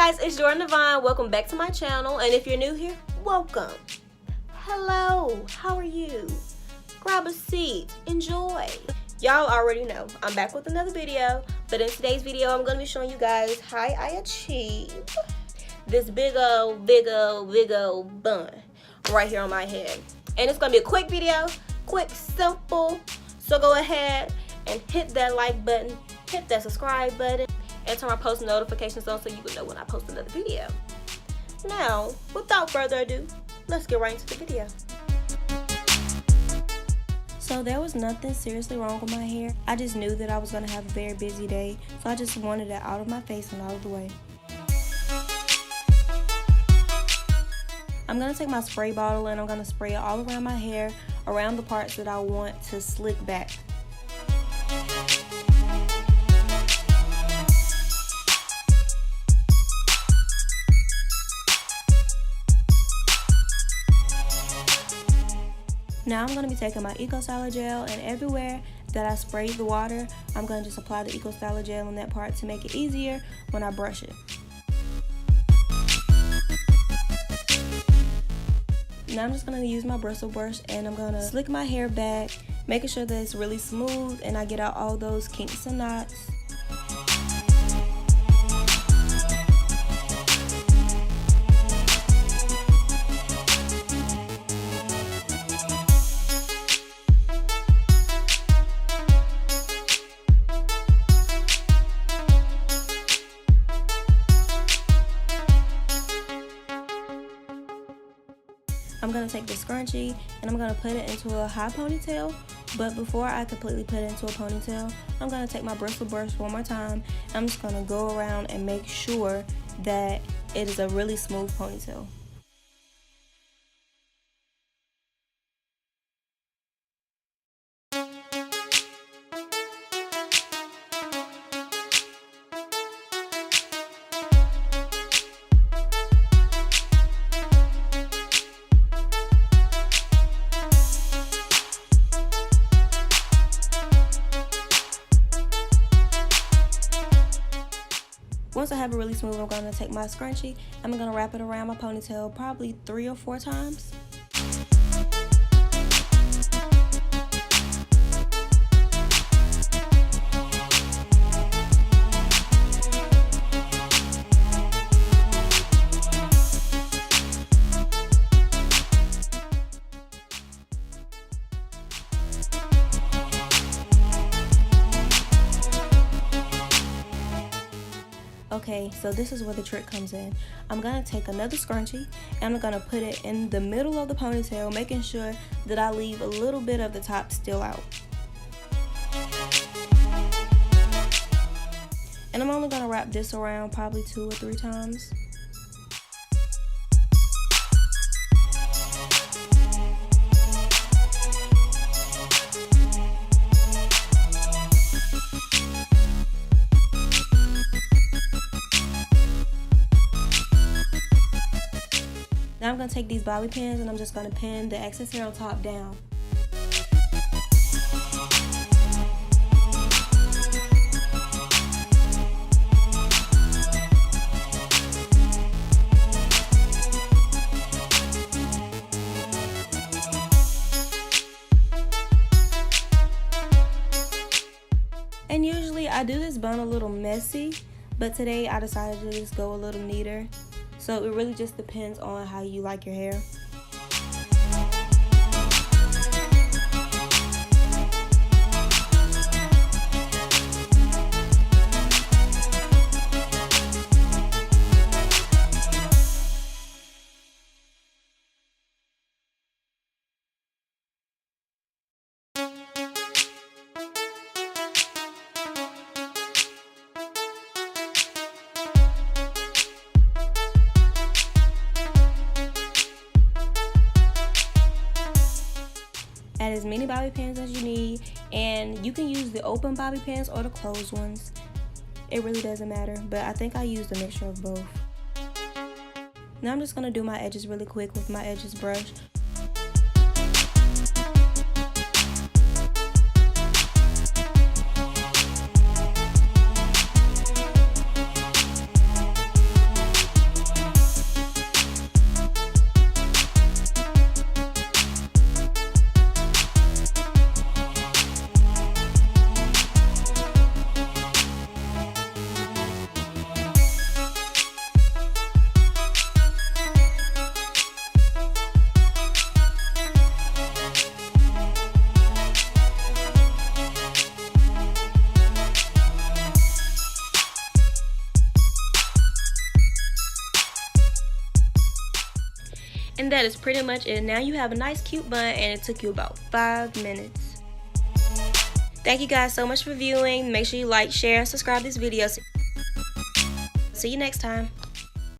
guys, it's Jordandevonne. Welcome back to my channel, and if you're new here, welcome. Hello, how are you? Grab a seat, enjoy. Y'all already know I'm back with another video, but in today's video I'm going to be showing you guys how I achieve this big old bun right here on my head. And it's going to be a quick video, quick, simple. So go ahead and hit that like button, hit that subscribe button, and turn my post notifications on so you can know when I post another video. Now, without further ado, let's get right into the video. So there was nothing seriously wrong with my hair. I just knew that I was going to have a very busy day, so I just wanted it out of my face and out of the way. I'm going to take my spray bottle and I'm going to spray it all around my hair, around the parts that I want to slick back. Now I'm going to be taking my Eco Styler gel, and everywhere that I sprayed the water, I'm going to just apply the Eco Styler gel on that part to make it easier when I brush it. Now I'm just going to use my bristle brush and I'm going to slick my hair back, making sure that it's really smooth and I get out all those kinks and knots. I'm going to take the scrunchie and I'm going to put it into a high ponytail, but before I completely put it into a ponytail, I'm going to take my bristle brush one more time. I'm just going to go around and make sure that it is a really smooth ponytail. Once I have it really smooth, I'm going to take my scrunchie and I'm going to wrap it around my ponytail probably 3 or 4 times. Okay, so this is where the trick comes in. I'm going to take another scrunchie and I'm going to put it in the middle of the ponytail, making sure that I leave a little bit of the top still out. And I'm only going to wrap this around probably 2 or 3 times. Now I'm going to take these bobby pins and I'm just going to pin the excess hair on top down. And usually I do this bun a little messy, but today I decided to just go a little neater. So it really just depends on how you like your hair. Add as many bobby pins as you need, and you can use the open bobby pins or the closed ones. It really doesn't matter, but I think I used a mixture of both. Now I'm just going to do my edges really quick with my edges brush. And that is pretty much it. Now you have a nice cute bun, and it took you about 5 minutes. Thank you guys so much for viewing. Make sure you like, share, and subscribe to this video. See you next time.